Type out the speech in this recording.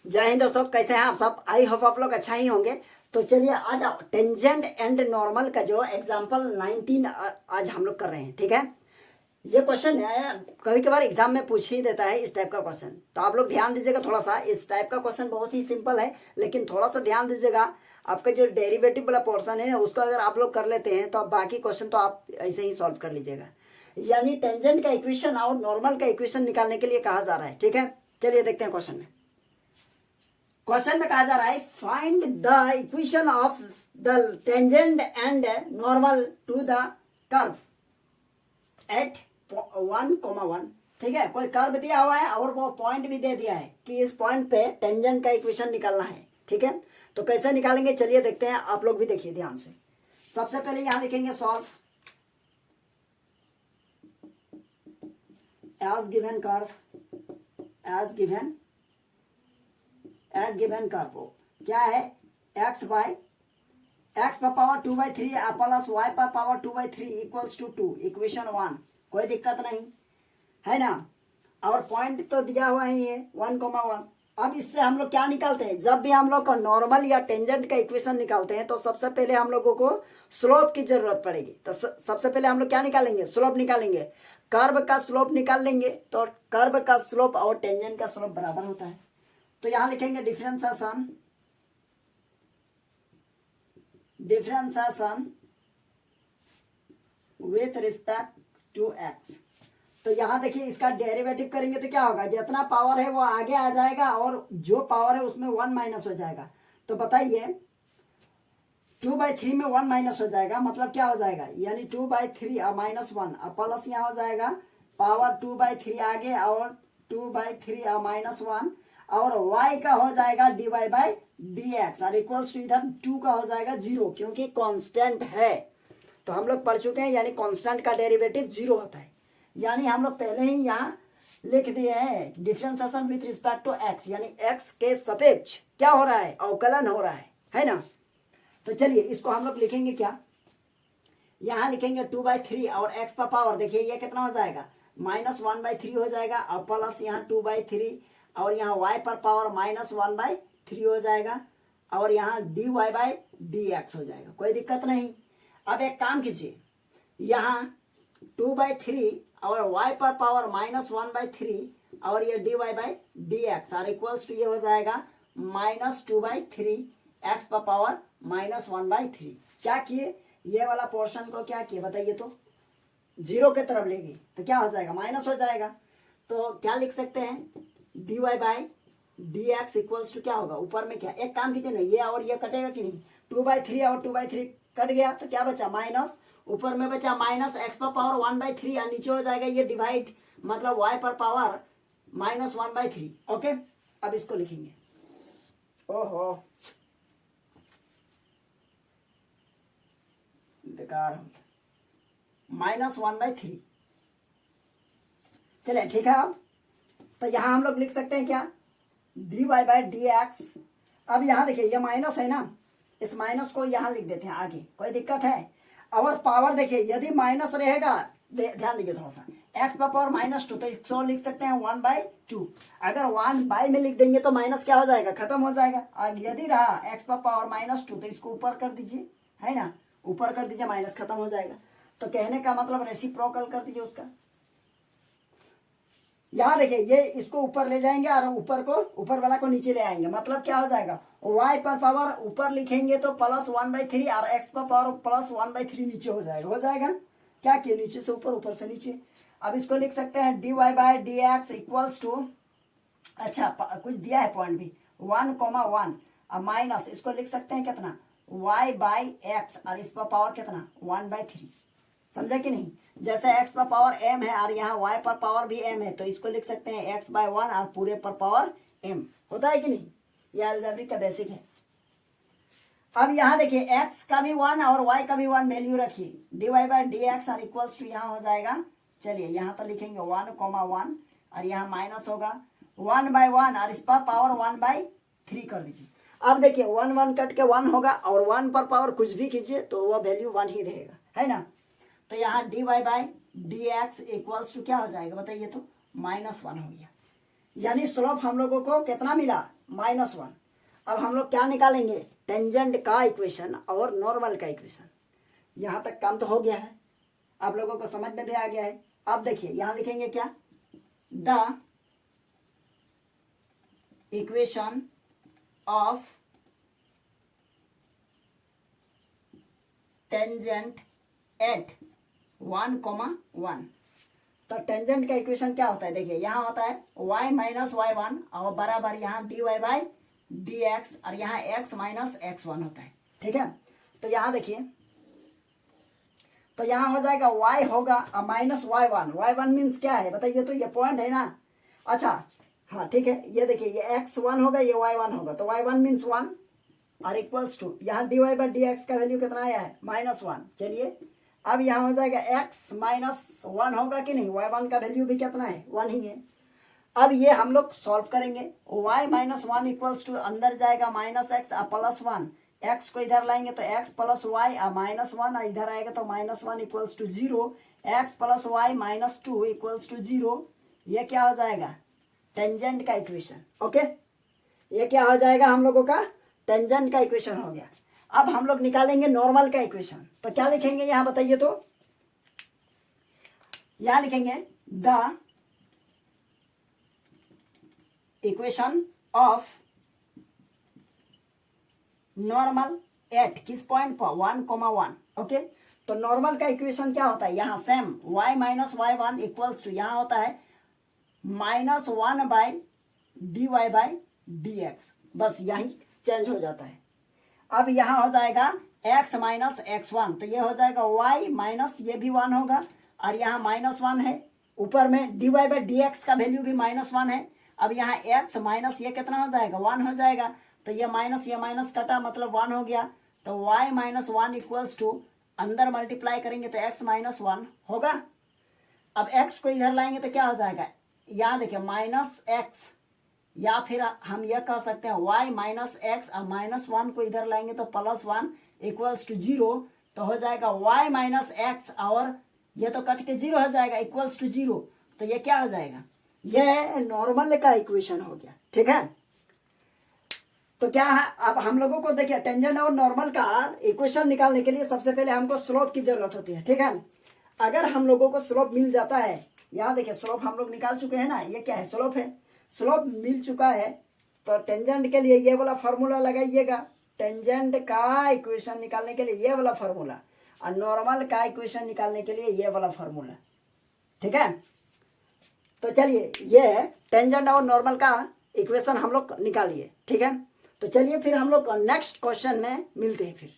जय हिंद दोस्तों, कैसे हैं आप सब। आई होप आप लोग अच्छा ही होंगे। तो चलिए आज टेंजेंट एंड नॉर्मल का जो एग्जांपल 19 आज हम लोग कर रहे हैं। ठीक है, ये क्वेश्चन है, कभी कभार एग्जाम में पूछ ही देता है इस टाइप का क्वेश्चन। तो आप लोग ध्यान दीजिएगा थोड़ा सा। इस टाइप का क्वेश्चन बहुत ही सिंपल है, लेकिन थोड़ा सा ध्यान दीजिएगा। आपका जो डेरिवेटिव वाला पोर्शन है उसको अगर आप लोग कर लेते हैं तो आप बाकी क्वेश्चन तो आप ऐसे ही सॉल्व कर लीजिएगा। यानी टेंजेंट का इक्वेशन और नॉर्मल का इक्वेशन निकालने के लिए कहा जा रहा है। ठीक है, चलिए देखते हैं क्वेश्चन में। क्वेश्चन में कहा जा रहा है find the equation of the tangent and normal to the curve at 1,1। ठीक है, कोई कर्व दिया हुआ है और वो पॉइंट भी दे दिया है कि इस पॉइंट पे टेंजेंट का इक्वेशन निकालना है। ठीक है, तो कैसे निकालेंगे चलिए देखते हैं। आप लोग भी देखिए ध्यान से। सबसे पहले यहां लिखेंगे solve as given curve, as given curve क्या है, एक्स पर पावर 2/3 प्लस वाई पर पावर 2/3 इक्वल्स टू 2, इक्वेशन 1। कोई दिक्कत नहीं है ना। और पॉइंट तो दिया हुआ ही है 1,1। अब इससे हम लोग क्या निकालते हैं, जब भी हम लोग को नॉर्मल या टेंजेंट का इक्वेशन निकालते हैं तो सबसे पहले हम लोगों को स्लोप की जरूरत पड़ेगी। तो सबसे पहले हम लोग क्या निकालेंगे, स्लोप निकालेंगे। कर्व का स्लोप निकाल लेंगे तो कर्व का स्लोप और टेंजेंट का स्लोप बराबर होता है। तो यहां लिखेंगे differentiation with respect to x. तो यहां देखिए इसका डेरिवेटिव करेंगे तो क्या होगा, जितना पावर है वो आगे आ जाएगा और जो पावर है उसमें 1 माइनस हो जाएगा। तो बताइए 2/3 में 1 माइनस हो जाएगा, मतलब क्या हो जाएगा, यानी 2/3 और -1 और प्लस यहाँ हो जाएगा पावर 2/3 आगे और 2/3 और -1 और y का हो जाएगा dy/dx और इक्वल्स टू इधर 2 का हो जाएगा 0, क्योंकि कांस्टेंट है। तो हम लोग पढ़ चुके हैं, यानी कांस्टेंट का डेरिवेटिव 0 होता है। यानी हम लोग पहले ही यहाँ लिख दिए हैं differentiation with respect to x, यानी x के सापेक्ष क्या हो रहा है, अवकलन हो रहा है ना। तो चलिए इसको हम लोग लिखेंगे क्या, यहाँ लिखेंगे 2/3 और x का पावर देखिए ये कितना हो जाएगा, -1/3 हो जाएगा और प्लस यहाँ 2/3 और यहाँ y पर पावर -1/3 हो जाएगा और यहाँ dy/dx हो जाएगा। कोई दिक्कत नहीं। अब एक काम कीजिए, यहाँ 2/3 और y पर पावर -1/3 और ये dy/dx और इक्वल्स टू ये हो जाएगा -2/3 x पर पावर -1/3। क्या किए, ये वाला पोर्शन को क्या किए बताइए, तो 0 के तरफ ले गए तो क्या हो जाएगा, माइनस हो जाएगा। तो क्या लिख सकते हैं, dy/dx इक्वल्स टू क्या होगा, ऊपर में क्या, एक काम कीजिए ना, ये और ये कटेगा कि नहीं, 2/3 और 2/3 कट गया तो क्या बचा, माइनस, ऊपर में बचा -x पर पावर 1/3 और नीचे हो जाएगा ये डिवाइड, मतलब y पर पावर -1/3। ओके, अब इसको लिखेंगे, ओहो बेकार हो गया, -1/3। चलिए ठीक है। अब तो यहां हम लोग लिख सकते हैं क्या, dy/dx। अब यहां देखिए ये माइनस है ना, इस माइनस को यहां लिख देते हैं आगे, कोई दिक्कत है। और पावर देखिए यदि माइनस रहेगा, ध्यान दीजिए थोड़ा सा, x पर पावर -2 तो इसको लिख सकते हैं 1/2। अगर 1/, में लिख देंगे तो माइनस क्या हो जाएगा, खत्म हो जाएगा। और यदि रहा x पर पावर -2 तो इसको ऊपर कर दीजिए, है ना, ऊपर कर दीजिए, माइनस खत्म हो जाएगा। तो कहने का मतलब रेसिप्रोकल कर दीजिए उसका। यहां देखिए ये इसको ऊपर ले जाएंगे और ऊपर वाला को नीचे ले आएंगे, मतलब क्या हो जाएगा, y पर पावर ऊपर लिखेंगे तो +1/3 और x पर पावर +1/3 नीचे हो जाएगा। क्या किए, नीचे से ऊपर, ऊपर से नीचे। अब इसको लिख सकते हैं dy/dx इक्वल्स टू, अच्छा कुछ दिया है पॉइंट भी, 1,1 और माइनस इसको लिख सकते हैं कितना, y/x और इस पर पावर कितना 1/3। समझा कि नहीं, जैसे x पर पावर m है और यहाँ y पर पावर भी m है तो इसको लिख सकते हैं x/1 और पूरे पर पावर m। होता है कि नहीं, यह अलजेब्रिक का बेसिक है। अब यहाँ देखिए x का भी 1 और y का भी 1 वैल्यू रखिए, dy/dx और इक्वल्स टू यहाँ हो जाएगा, चलिए यहाँ तो लिखेंगे 1,1 और यहाँ माइनस होगा 1/1 और इस पर पावर 1/3 कर दीजिए। अब देखिए 1 कट के 1 होगा और 1 पर पावर कुछ भी कीजिए तो वह वैल्यू 1 ही रहेगा, है ना। तो यहाँ dy/dx इक्वल्स टू क्या हो जाएगा बताइए, तो -1 हो गया। यानी स्लोप हम लोगों को कितना मिला, -1। अब हम लोग क्या निकालेंगे, टेंजेंट का इक्वेशन और नॉर्मल का इक्वेशन। यहाँ तक काम तो हो गया है, आप लोगों को समझ में भी आ गया है। अब देखिए यहाँ लिखेंगे क्या, the equation of tangent at 1,1। तो टेंजेंट का इक्वेशन क्या होता है, देखिए यहाँ होता है y माइनस y1 और बराबर यहाँ dy बाई dx और यहाँ x माइनस x1 होता है। ठीक है, तो यहाँ देखिए, तो यहाँ हो जाएगा y होगा माइनस y1। y1 मीन्स क्या है बताइए, तो ये पॉइंट है ना। अच्छा हाँ ठीक है, ये देखिए ये x1 होगा, ये y1 होगा, तो y1 मीन्स 1 और इक्वल्स टू यहाँ dy बाई dx का वैल्यू कितना आया है, -1। चलिए अब यहाँ हो जाएगा x माइनस 1 होगा कि नहीं, y1 का वैल्यू भी कितना है, 1 ही है। अब ये हम लोग सॉल्व करेंगे, y माइनस 1 इक्वल्स टू अंदर जाएगा -x प्लस 1, x को इधर लाएंगे तो x प्लस वाई -1, इधर आएगा तो -1 इक्वल्स टू 0, x प्लस वाई -2 इक्वल्स टू 0। ये क्या हो जाएगा, टेंजेंट का इक्वेशन। ओके, ये क्या हो जाएगा हम लोगों का, टेंजेंट का इक्वेशन हो गया। अब हम लोग निकालेंगे नॉर्मल का इक्वेशन, तो क्या लिखेंगे यहाँ बताइए, तो यहाँ लिखेंगे the equation of normal at किस पॉइंट पर, 1,1। ओके, तो नॉर्मल का इक्वेशन क्या होता है, यहाँ same y minus y1 equals to यहाँ होता है -1 बाई dy बाई dx, बस यही चेंज हो जाता है। अब यहाँ हो जाएगा x माइनस x1, तो ये हो जाएगा y माइनस ये भी 1 होगा और यहाँ -1 है, ऊपर में dy बाई dx का वैल्यू भी -1 है। अब यहाँ x माइनस ये कितना हो जाएगा, 1 हो जाएगा, तो ये माइनस कटा मतलब 1 हो गया, तो y माइनस 1 इक्वल्स टू अंदर मल्टीप्लाई करेंगे तो x माइनस 1 होगा। अब x को इधर लाएंगे तो क्या हो जाएगा, यहाँ देखिए -x, या फिर हम यह कह सकते हैं y माइनस एक्स और -1 को इधर लाएंगे तो +1 इक्वल्स टू 0, तो हो जाएगा y माइनस एक्स और ये तो कट के 0 हो जाएगा इक्वल्स टू 0। तो ये क्या हो जाएगा, ये नॉर्मल का इक्वेशन हो गया। ठीक है, तो क्या है, अब हम लोगों को देखिए टेंजेंट और नॉर्मल का इक्वेशन निकालने के लिए सबसे पहले हमको स्लोप की जरूरत होती है। ठीक है, अगर हम लोगों को स्लोप मिल जाता है, यहाँ देखिए स्लोप हम लोग निकाल चुके हैं ना, ये क्या है, स्लोप है, स्लोप मिल चुका है, तो टेंजेंट के लिए ये वाला फार्मूला लगाइएगा, टेंजेंट का इक्वेशन निकालने के लिए ये वाला फार्मूला और नॉर्मल का इक्वेशन निकालने के लिए ये वाला फार्मूला। ठीक है, तो चलिए ये टेंजेंट और नॉर्मल का इक्वेशन हम लोग निकालिए। ठीक है, तो चलिए फिर हम लोग नेक्स्ट क्वेश्चन में मिलते हैं फिर।